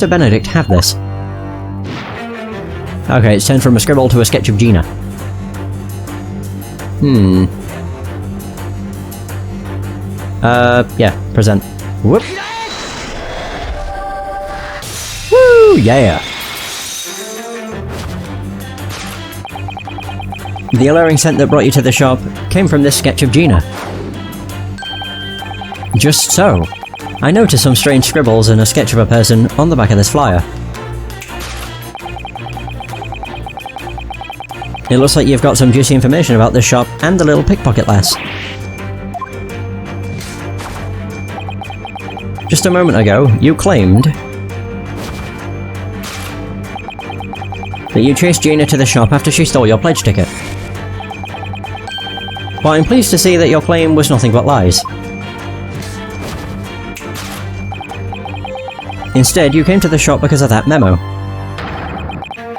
Mr. Benedict have this? Okay, it's turned from a scribble to a sketch of Gina. Yeah, present. Whoop. Woo, yeah! The alluring scent that brought you to the shop came from this sketch of Gina. Just so. I noticed some strange scribbles and a sketch of a person on the back of this flyer. It looks like you've got some juicy information about this shop and the little pickpocket lass. Just a moment ago, you claimed that you chased Gina to the shop after she stole your pledge ticket. Well, I'm pleased to see that your claim was nothing but lies. Instead, you came to the shop because of that memo.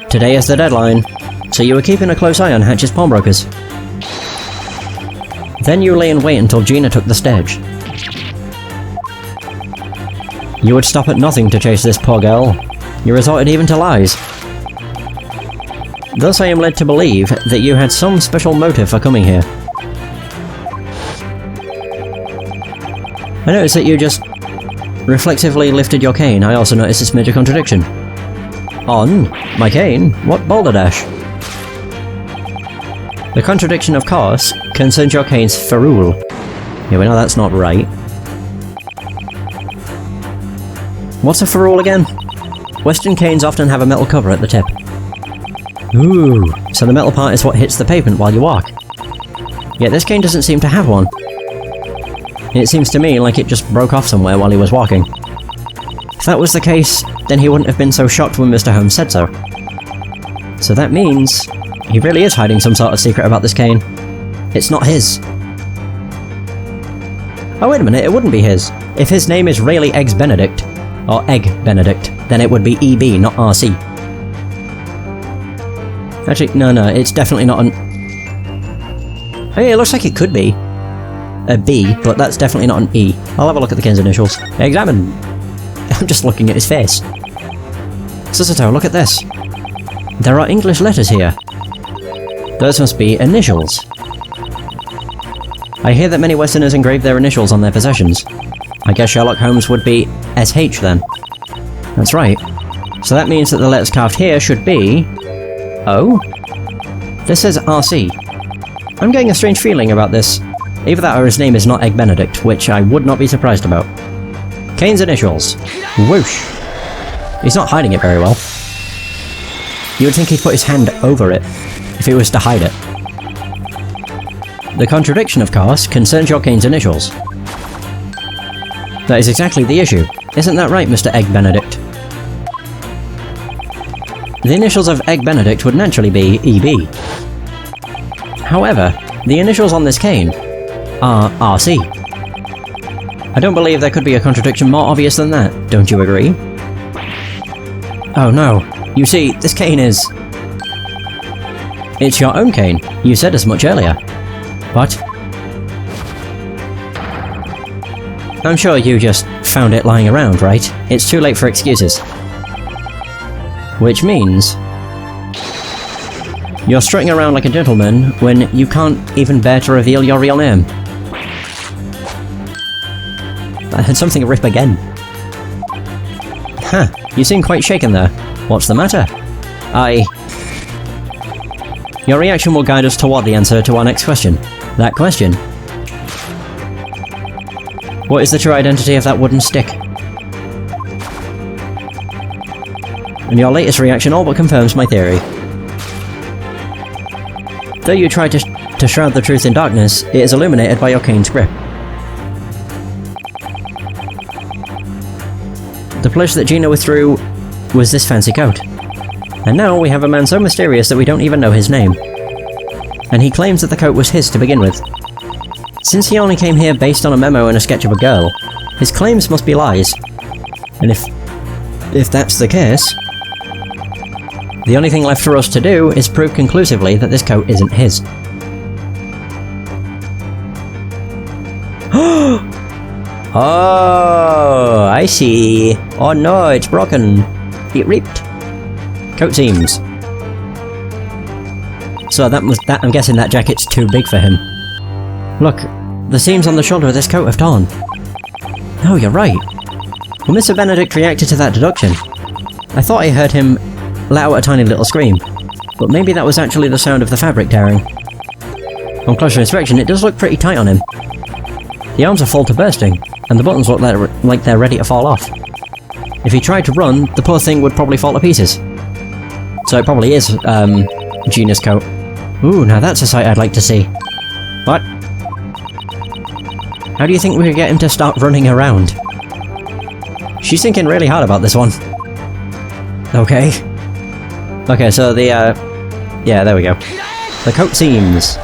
Today is the deadline, so you were keeping a close eye on Hatch's pawnbrokers. Then you lay in wait until Gina took the stage. You would stop at nothing to chase this poor girl. You resorted even to lies. Thus I am led to believe that you had some special motive for coming here. I noticed that you just reflexively lifted your cane. I also noticed this major contradiction. On my cane? What balderdash? The contradiction, of course, concerns your cane's ferrule. Yeah, we know that's not right. What's a ferrule again? Western canes often have a metal cover at the tip. Ooh, so the metal part is what hits the pavement while you walk. Yet this cane doesn't seem to have one. It seems to me like it just broke off somewhere while he was walking. If that was the case, then he wouldn't have been so shocked when Mr. Holmes said so. So that means he really is hiding some sort of secret about this cane. It's not his. Oh wait a minute, it wouldn't be his. If his name is really Eggs Benedict, or Egg Benedict, then it would be EB, not RC. Actually, no, it's definitely not an... I mean, it looks like it could be a B, but that's definitely not an E. I'll have a look at the kane's initials. Examine! I'm just looking at his face. Susato, look at this. There are English letters here. Those must be initials. I hear that many Westerners engrave their initials on their possessions. I guess Sherlock Holmes would be SH then. That's right. So that means that the letters carved here should be... O? This says RC. I'm getting a strange feeling about this. Either that or his name is not Egg Benedict, which I would not be surprised about. Kane's initials. Whoosh. He's not hiding it very well. You would think he'd put his hand over it, if he was to hide it. The contradiction, of course, concerns your Kane's initials. That is exactly the issue. Isn't that right, Mr. Egg Benedict? The initials of Egg Benedict would naturally be EB. However, the initials on this cane are RC. I don't believe there could be a contradiction more obvious than that, don't you agree? Oh no, you see, this cane is... It's your own cane. You said as much earlier. What? I'm sure you just found it lying around, right? It's too late for excuses. Which means... You're strutting around like a gentleman when you can't even bear to reveal your real name. I heard something rip again. Huh, you seem quite shaken there. What's the matter? Your reaction will guide us toward the answer to our next question. That question. What is the true identity of that wooden stick? And your latest reaction all but confirms my theory. Though you try to shroud the truth in darkness, it is illuminated by your cane's grip. The pledge that Gina withdrew was this fancy coat. And now we have a man so mysterious that we don't even know his name. And he claims that the coat was his to begin with. Since he only came here based on a memo and a sketch of a girl, his claims must be lies. And if that's the case, the only thing left for us to do is prove conclusively that this coat isn't his. Oh, I see. Oh no, it's broken! It ripped! Coat seams. So I'm guessing that jacket's too big for him. Look, the seams on the shoulder of this coat have torn. Oh, you're right. Well, Mr. Benedict reacted to that deduction. I thought I heard him let out a tiny little scream, but maybe that was actually the sound of the fabric tearing. On closer inspection, it does look pretty tight on him. The arms are full to bursting, and the buttons look like they're ready to fall off. If he tried to run, the poor thing would probably fall to pieces. So it probably is, Gina's coat. Ooh, now that's a sight I'd like to see. What? How do you think we could get him to start running around? She's thinking really hard about this one. Okay. Okay, so the, yeah, there we go. The coat seams.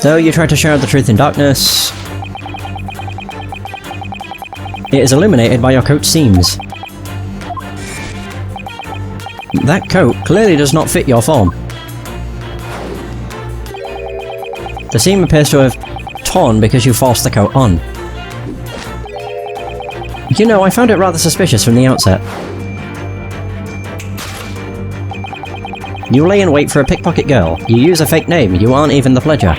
So you try to shroud the truth in darkness. It is illuminated by your coat seams. That coat clearly does not fit your form. The seam appears to have torn because you forced the coat on. You know, I found it rather suspicious from the outset. You lay in wait for a pickpocket girl. You use a fake name. You aren't even the pledger.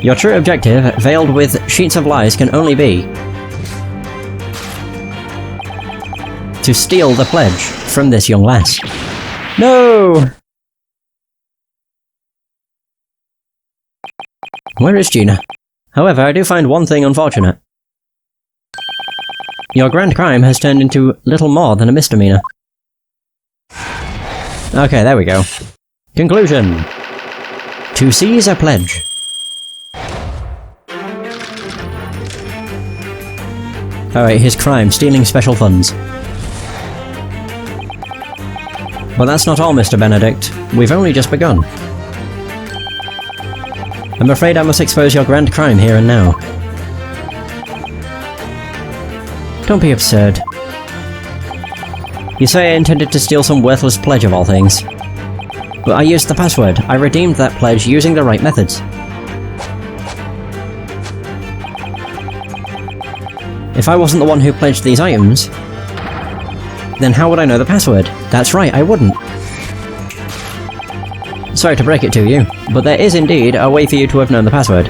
Your true objective, veiled with sheets of lies, can only be to steal the pledge from this young lass. No! Where is Gina? However, I do find one thing unfortunate. Your grand crime has turned into little more than a misdemeanor. Okay, there we go. Conclusion. To seize a pledge. Alright, his crime, stealing special funds. But that's not all, Mr. Benedict. We've only just begun. I'm afraid I must expose your grand crime here and now. Don't be absurd. You say I intended to steal some worthless pledge of all things. But I used the password. I redeemed that pledge using the right methods. If I wasn't the one who pledged these items, then how would I know the password? That's right, I wouldn't. Sorry to break it to you, but there is indeed a way for you to have known the password.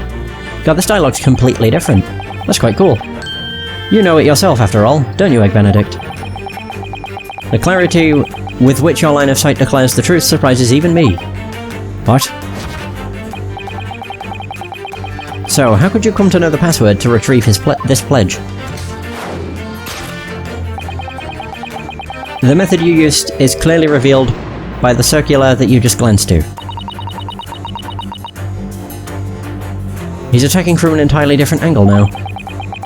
God, this dialogue's completely different. That's quite cool. You know it yourself, after all, don't you, Egg Benedict? The clarity with which your line of sight declares the truth surprises even me. What? So, how could you come to know the password to retrieve this pledge? The method you used is clearly revealed by the circular that you just glanced to. He's attacking from an entirely different angle now.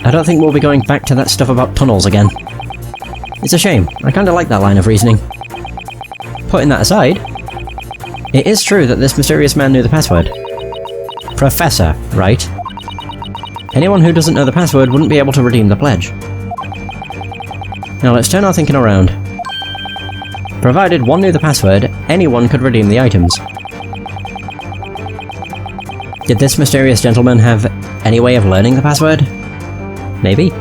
I don't think we'll be going back to that stuff about tunnels again. It's a shame. I kinda like that line of reasoning. Putting that aside, it is true that this mysterious man knew the password. Professor, right? Anyone who doesn't know the password wouldn't be able to redeem the pledge. Now let's turn our thinking around. Provided one knew the password, anyone could redeem the items. Did this mysterious gentleman have any way of learning the password? Maybe?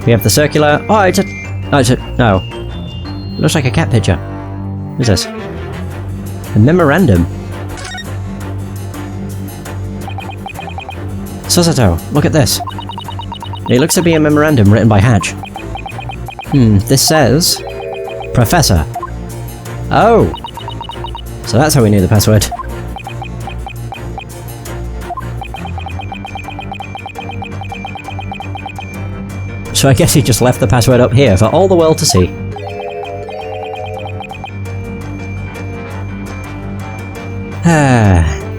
We have the circular... Oh, it's a... No. It looks like a cat picture. What is this? A memorandum. Susato, look at this. It looks to be a memorandum written by Hatch. This says... Professor. Oh! So that's how we knew the password. So I guess he just left the password up here for all the world to see.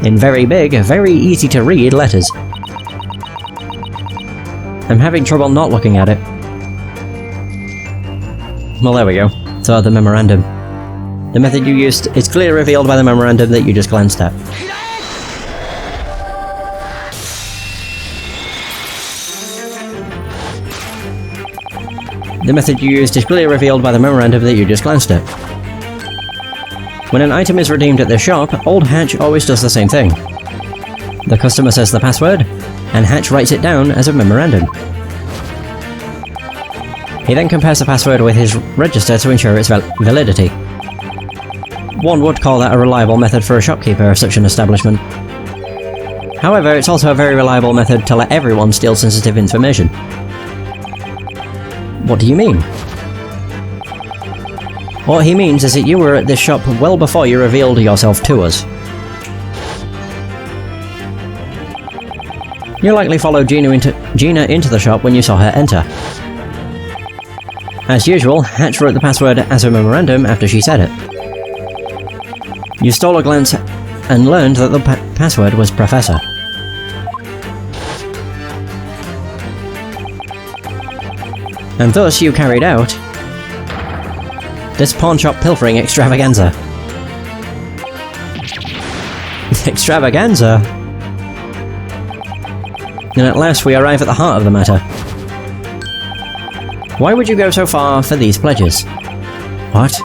In very big, very easy to read letters. I'm having trouble not looking at it. Well, there we go. So, the memorandum. The method you used is clearly revealed by the memorandum that you just glanced at. The method you used is clearly revealed by the memorandum that you just glanced at. When an item is redeemed at the shop, Old Hatch always does the same thing. The customer says the password, and Hatch writes it down as a memorandum. He then compares the password with his register to ensure its validity. One would call that a reliable method for a shopkeeper of such an establishment. However, it's also a very reliable method to let everyone steal sensitive information. What do you mean? What he means is that you were at this shop well before you revealed yourself to us. You likely followed Gina into the shop when you saw her enter. As usual, Hatch wrote the password as a memorandum after she said it. You stole a glance and learned that the password was Professor. And thus you carried out this pawn shop pilfering extravaganza. Extravaganza? And at last we arrive at the heart of the matter. Why would you go so far for these pledges? What?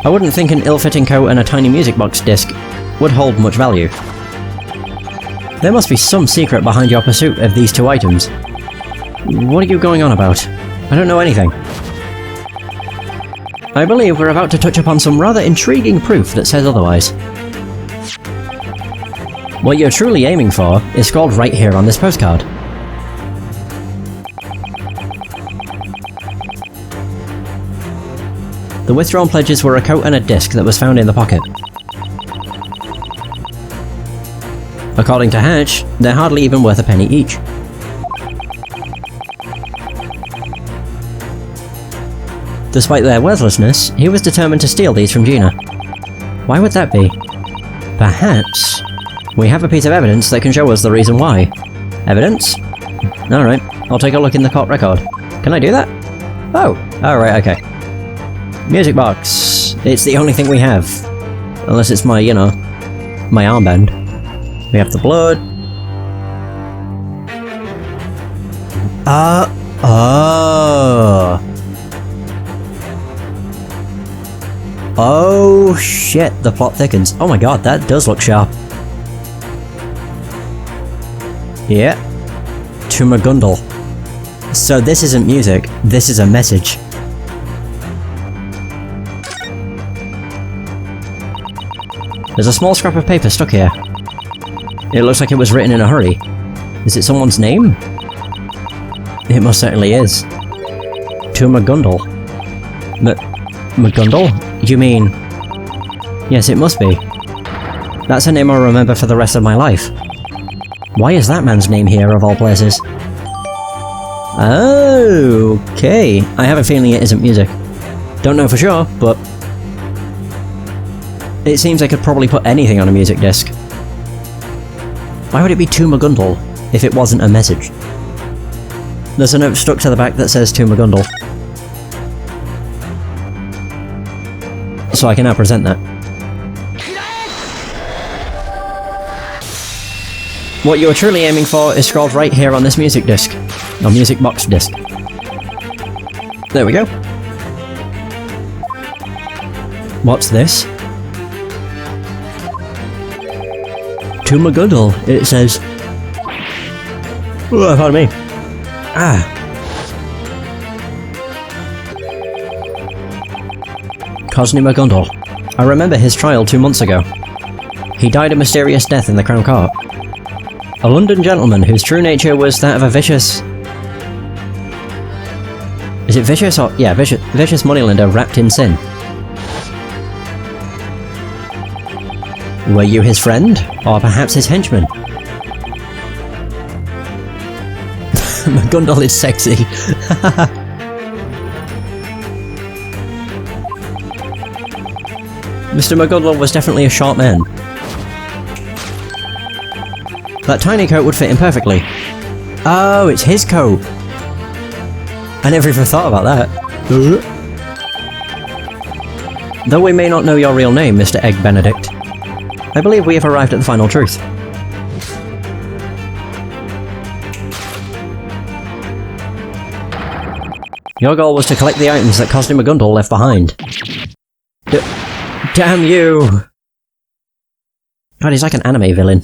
I wouldn't think an ill-fitting coat and a tiny music box disc would hold much value. There must be some secret behind your pursuit of these two items. What are you going on about? I don't know anything. I believe we're about to touch upon some rather intriguing proof that says otherwise. What you're truly aiming for is scrawled right here on this postcard. The withdrawn pledges were a coat and a disc that was found in the pocket. According to Hatch, they're hardly even worth a penny each. Despite their worthlessness, he was determined to steal these from Gina. Why would that be? Perhaps we have a piece of evidence that can show us the reason why. Evidence? Alright, I'll take a look in the court record. Can I do that? Oh, alright, okay. Music box. It's the only thing we have. Unless it's my, my armband. We have the blood. Oh. Oh shit, the plot thickens. Oh my god, that does look sharp. Yeah. To Magundal. So this isn't music, this is a message. There's a small scrap of paper stuck here. It looks like it was written in a hurry. Is it someone's name? It most certainly is. To Magundal. Magundal? You mean... Yes, it must be. That's a name I'll remember for the rest of my life. Why is that man's name here, of all places? Okay. I have a feeling it isn't music. Don't know for sure, but... It seems I could probably put anything on a music disc. Why would it be to Magundal if it wasn't a message? There's a note stuck to the back that says to Magundal. So I can now present that. What you are truly aiming for is scrawled right here on this music disc. Or music box disc. There we go. What's this? To Magundal, it says. Oh, pardon me. Ah. Cosny Magundal. I remember his trial 2 months ago. He died a mysterious death in the Crown Court. A London gentleman whose true nature was that of a vicious... Is it vicious or... Yeah, vicious moneylender wrapped in sin. Were you his friend? Or perhaps his henchman? Magundal is sexy. Mr. Magundal was definitely a short man. That tiny coat would fit him perfectly. Oh, it's his coat! I never even thought about that. Though we may not know your real name, Mr. Egg Benedict, I believe we have arrived at the final truth. Your goal was to collect the items that Cosny Magundal left behind. Damn you! God, he's like an anime villain.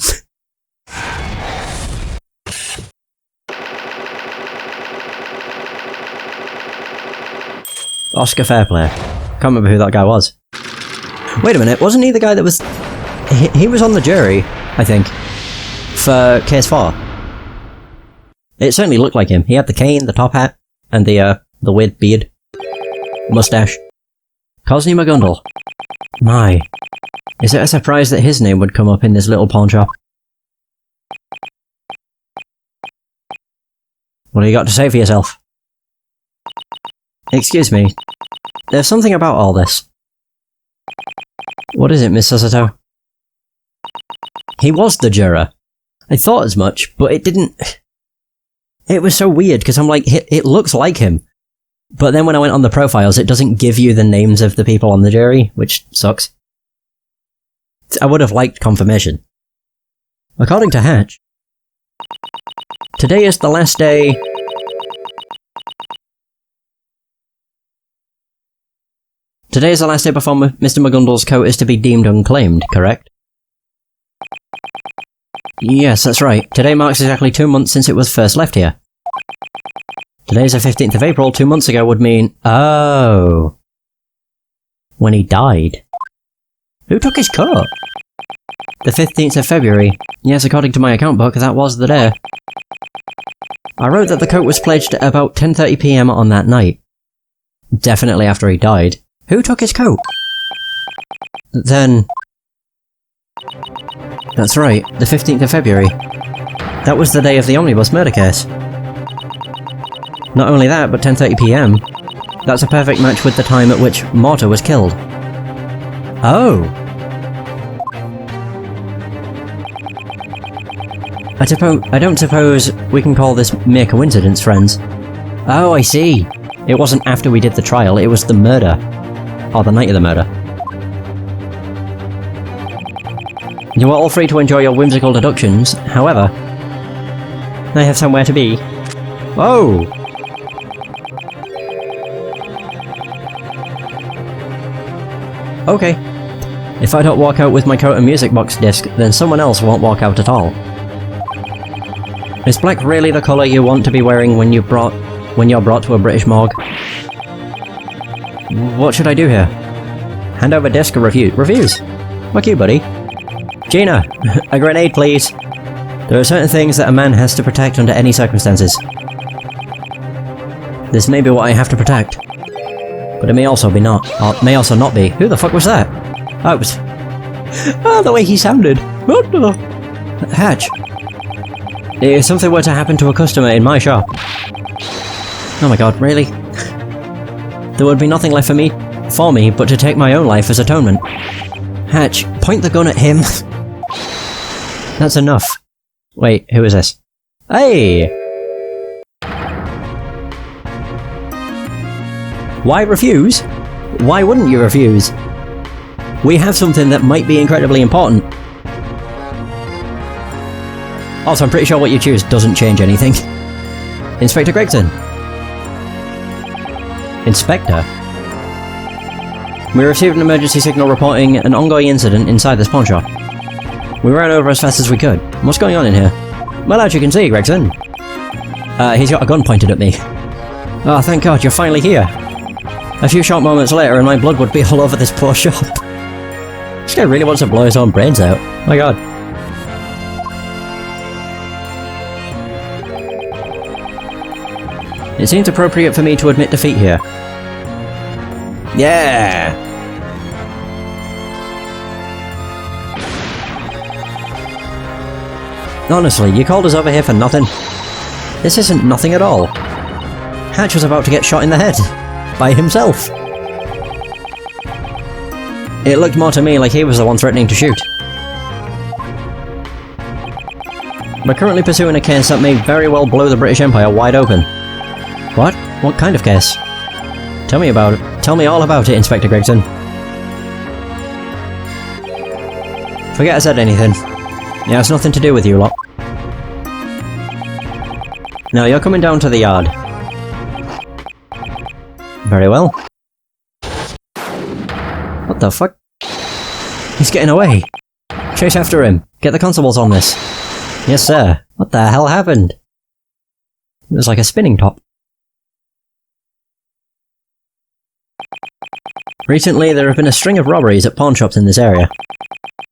Oscar Fairplay. Can't remember who that guy was. Wait a minute, wasn't he the guy that was... He was on the jury, I think, for Case 4. It certainly looked like him. He had the cane, the top hat, and the weird beard. Mustache. Cosney McGundle. My. Is it a surprise that his name would come up in this little pawn shop? What do you got to say for yourself? Excuse me. There's something about all this. What is it, Miss Susato? He was the juror. I thought as much, but it didn't... It was so weird, because I'm like, it looks like him. But then when I went on the profiles, it doesn't give you the names of the people on the jury, which sucks. I would have liked confirmation. According to Hatch, today is the last day... Today is the last day before Mr. McGundle's coat is to be deemed unclaimed, correct? Yes, that's right. Today marks exactly 2 months since it was first left here. Today's the 15th of April, 2 months ago would mean... Oh. When he died. Who took his coat? The 15th of February. Yes, according to my account book, that was the day. I wrote that the coat was pledged at about 10:30 PM on that night. Definitely after he died. Who took his coat? Then... That's right, the 15th of February. That was the day of the omnibus murder case. Not only that, but 10:30 PM. That's a perfect match with the time at which Morta was killed. Oh! I don't suppose we can call this mere coincidence, friends. Oh, I see. It wasn't after we did the trial, it was the murder. Or the night of the murder. You are all free to enjoy your whimsical deductions, however... I have somewhere to be. Oh! Okay. If I don't walk out with my coat and music box disc, then someone else won't walk out at all. Is black really the colour you want to be wearing when you're brought to a British morgue? What should I do here? Hand over disc or reviews? Fuck you, buddy. Gina, a grenade please. There are certain things that a man has to protect under any circumstances. This may be what I have to protect. But it may also be not. Or may also not be. Who the fuck was that? Oh, it was... Oh, the way he sounded. What the... Hatch. If something were to happen to a customer in my shop... Oh my god, really? There would be nothing left for me but to take my own life as atonement. Hatch, point the gun at him. That's enough. Wait, who is this? Hey! Why refuse? Why wouldn't you refuse? We have something that might be incredibly important. Also, I'm pretty sure what you choose doesn't change anything. Inspector Gregson. Inspector? We received an emergency signal reporting an ongoing incident inside this pawn shop. We ran over as fast as we could. What's going on in here? Well, as you can see, Gregson. He's got a gun pointed at me. Oh, thank God, you're finally here. A few short moments later and my blood would be all over this poor shop. This guy really wants to blow his own brains out. My God. It seems appropriate for me to admit defeat here. Yeah! Honestly, you called us over here for nothing. This isn't nothing at all. Hatch was about to get shot in the head. By himself. It looked more to me like he was the one threatening to shoot. We're currently pursuing a case that may very well blow the British Empire wide open. What? What kind of case? Tell me about it. Tell me all about it, Inspector Gregson. Forget I said anything. It has nothing to do with you lot. Now you're coming down to the yard. Very well. What the fuck? He's getting away. Chase after him. Get the constables on this. Yes, sir. What the hell happened? It was like a spinning top. Recently, there have been a string of robberies at pawn shops in this area.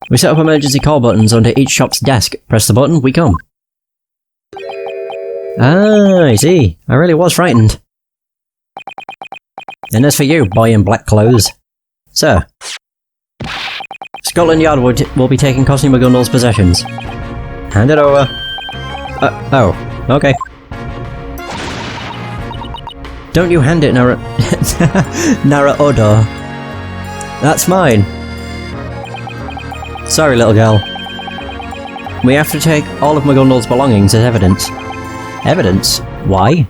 We set up emergency call buttons under each shop's desk. Press the button, we come. Ah, I see. I really was frightened. And as for you, boy in black clothes. Sir. Scotland Yard will be taking Cosney McGundle's possessions. Hand it over. Oh, okay. Don't you hand it, Nara... Nara Odo. That's mine. Sorry, little girl. We have to take all of McGundle's belongings as evidence. Evidence? Why?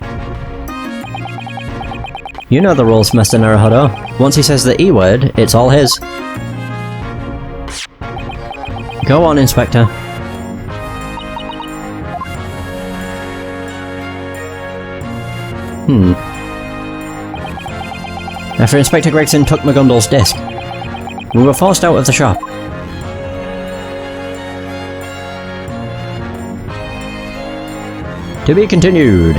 You know the rules, Master Naruhodo. Once he says the E word, it's all his. Go on, Inspector. After Inspector Gregson took McGundle's disc, we were forced out of the shop. To be continued.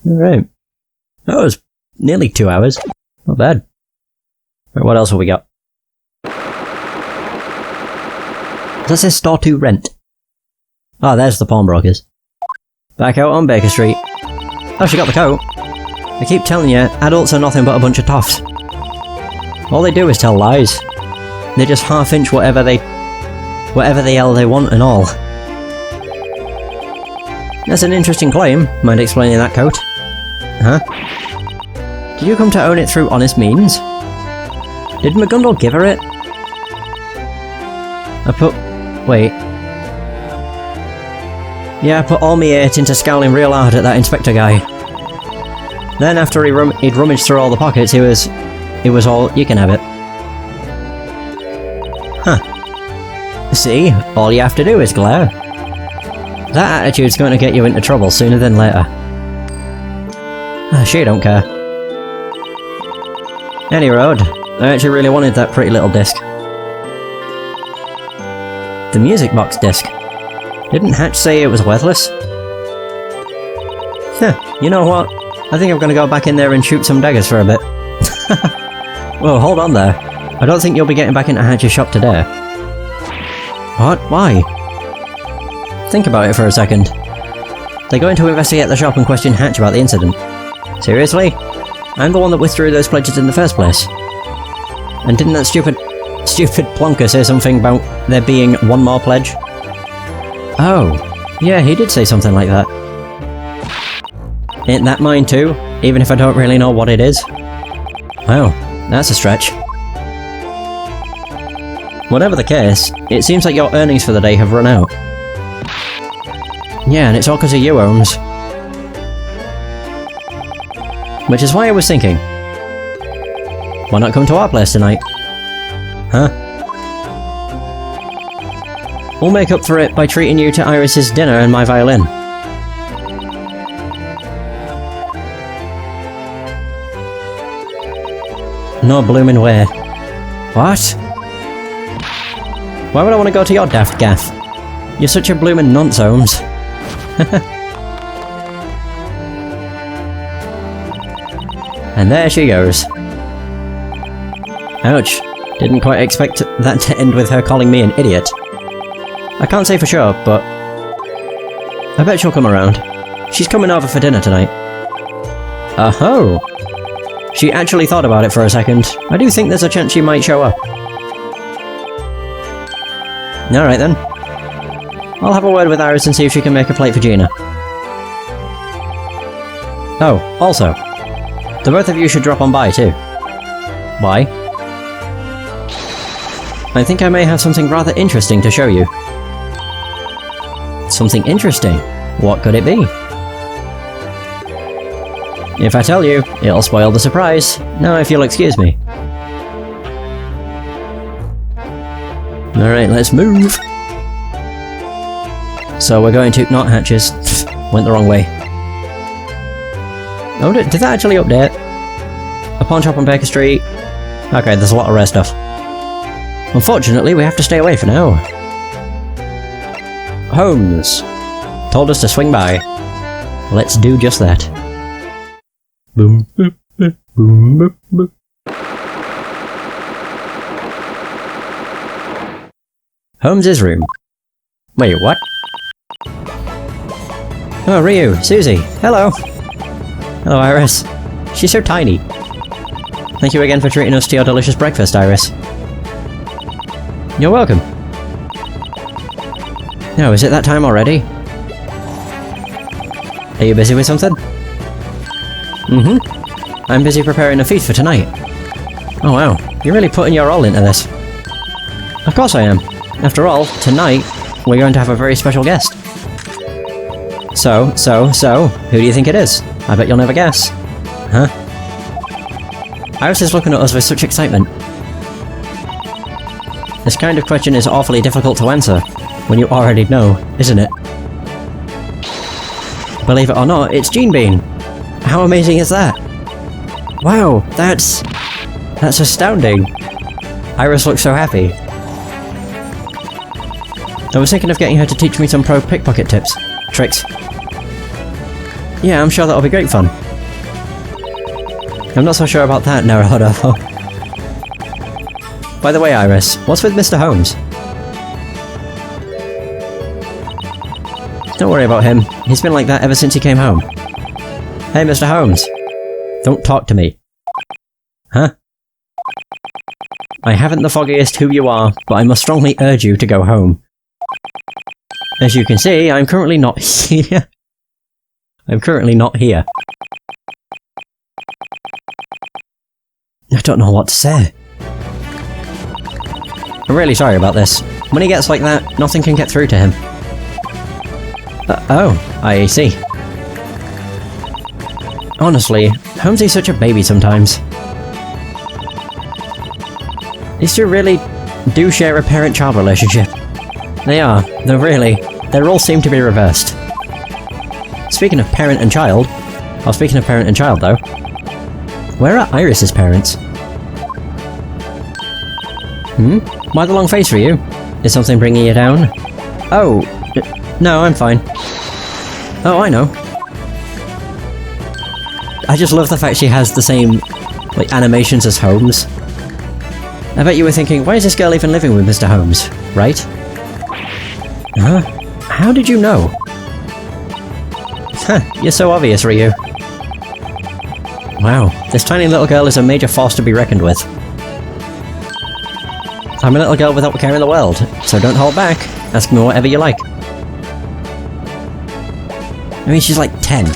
Alright. That was nearly 2 hours. Not bad. Right, what else have we got? Does this store to rent? Oh, there's the pawnbrokers. Back out on Baker Street. Oh, she got the coat. I keep telling you, adults are nothing but a bunch of toffs. All they do is tell lies. They just half-inch whatever the hell they want and all. That's an interesting claim. Mind explaining that coat? Huh? Did you come to own it through honest means? Did McGundle give her it? Wait. Yeah, I put all me 8 into scowling real hard at that inspector guy. Then after he'd rummaged through all the pockets, he was all, you can have it. Huh. See? All you have to do is glare. That attitude's going to get you into trouble sooner than later. She don't care. Any road, I actually really wanted that pretty little disc. The music box disc. Didn't Hatch say it was worthless? You know what? I think I'm gonna go back in there and shoot some daggers for a bit. Whoa, hold on there. I don't think you'll be getting back into Hatch's shop today. What? Why? Think about it for a second. They're going to investigate the shop and question Hatch about the incident. Seriously? I'm the one that withdrew those pledges in the first place. And didn't that stupid plonker say something about there being one more pledge? Oh, yeah, he did say something like that. Ain't that mine too, even if I don't really know what it is? Wow, that's a stretch. Whatever the case, it seems like your earnings for the day have run out. Yeah, and it's all because of you, Holmes. Which is why I was thinking, why not come to our place tonight? Huh? We'll make up for it by treating you to Iris's dinner and my violin. No bloomin' way. What? Why would I want to go to your daft gaff? You're such a bloomin' nonce, Holmes. And there she goes. Ouch. Didn't quite expect that to end with her calling me an idiot. I can't say for sure, but I bet she'll come around. She's coming over for dinner tonight. Oh-ho! She actually thought about it for a second. I do think there's a chance she might show up. Alright then. I'll have a word with Iris and see if she can make a plate for Gina. Oh, also, the both of you should drop on by too. Why? I think I may have something rather interesting to show you. Something interesting? What could it be? If I tell you, it'll spoil the surprise. Now if you'll excuse me. Alright, let's move. So we're going to... not hatches. Went the wrong way. Oh, did that actually update? A pawn shop on Baker Street. Okay, there's a lot of rare stuff. Unfortunately, we have to stay away for now. Holmes told us to swing by. Let's do just that. Boom, boop, boop, boom, boop, boop. Holmes's room. Wait, what? Oh, Ryu, Susie, hello. Hello, Iris. She's so tiny. Thank you again for treating us to your delicious breakfast, Iris. You're welcome. No, is it that time already? Are you busy with something? Mm-hmm. I'm busy preparing a feast for tonight. Oh wow, you're really putting your all into this. Of course I am. After all, tonight, we're going to have a very special guest. So, who do you think it is? I bet you'll never guess. Huh? Iris is looking at us with such excitement. This kind of question is awfully difficult to answer, when you already know, isn't it? Believe it or not, it's Gene Bean! How amazing is that? Wow, that's astounding! Iris looks so happy. I was thinking of getting her to teach me some pro pickpocket tricks. Yeah, I'm sure that'll be great fun. I'm not so sure about that, Naruhodo. By the way, Iris, what's with Mr. Holmes? Don't worry about him. He's been like that ever since he came home. Hey, Mr. Holmes. Don't talk to me. Huh? I haven't the foggiest who you are, but I must strongly urge you to go home. As you can see, I'm currently not here. I'm currently not here. I don't know what to say. I'm really sorry about this. When he gets like that, nothing can get through to him. Oh, I see. Honestly, Holmesy's such a baby sometimes. These two really do share a parent-child relationship. They are, though really, their roles seem to be reversed. Speaking of parent and child, though, where are Iris's parents? Why the long face for you? Is something bringing you down? Oh, no, I'm fine. Oh, I know. I just love the fact she has the same, like, animations as Holmes. I bet you were thinking, why is this girl even living with Mr. Holmes, right? Huh? How did you know? Huh, you're so obvious, Ryu. Wow, this tiny little girl is a major force to be reckoned with. I'm a little girl without a care in the world, so don't hold back. Ask me whatever you like. I mean, she's like 10.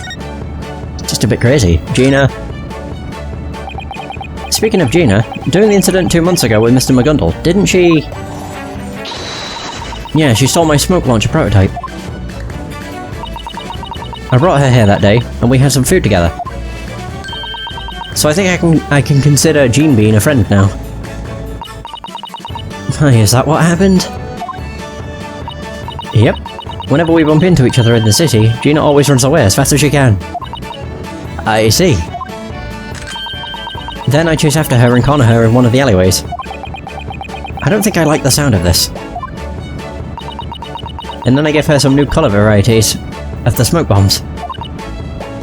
Just a bit crazy. Gina. Speaking of Gina, during the incident 2 months ago with Mr. McGundle, didn't she... Yeah, she stole my smoke launcher prototype. I brought her here that day, and we had some food together. So I think I can consider Gene being a friend now. Is that what happened? Yep. Whenever we bump into each other in the city, Gina always runs away as fast as she can. I see. Then I chase after her and corner her in one of the alleyways. I don't think I like the sound of this. And then I give her some new colour varieties of the smoke bombs.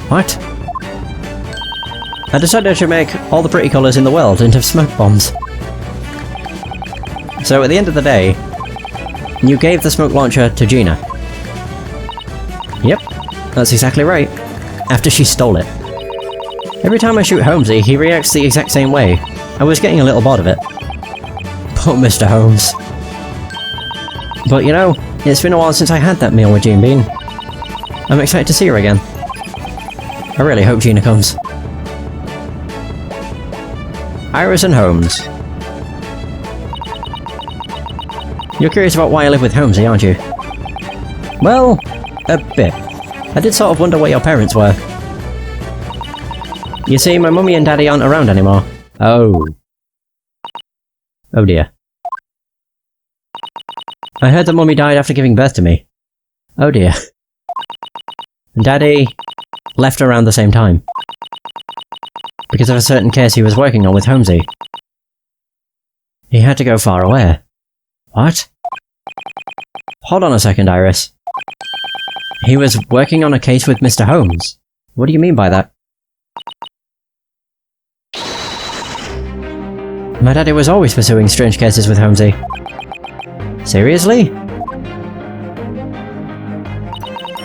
What? I decided I should make all the pretty colours in the world into smoke bombs. So at the end of the day, you gave the smoke launcher to Gina. Yep, that's exactly right. After she stole it. Every time I shoot Holmesy, he reacts the exact same way. I was getting a little bored of it. Poor Mr. Holmes. But you know, it's been a while since I had that meal with Gene Bean. I'm excited to see her again. I really hope Gina comes. Iris and Holmes. You're curious about why I live with Holmesy, aren't you? Well, a bit. I did sort of wonder where your parents were. You see, my mummy and daddy aren't around anymore. Oh. Oh dear. I heard that mummy died after giving birth to me. Oh dear. Daddy left around the same time. Because of a certain case he was working on with Holmesy. He had to go far away. What? Hold on a second, Iris. He was working on a case with Mr. Holmes. What do you mean by that? My daddy was always pursuing strange cases with Holmesy. Seriously?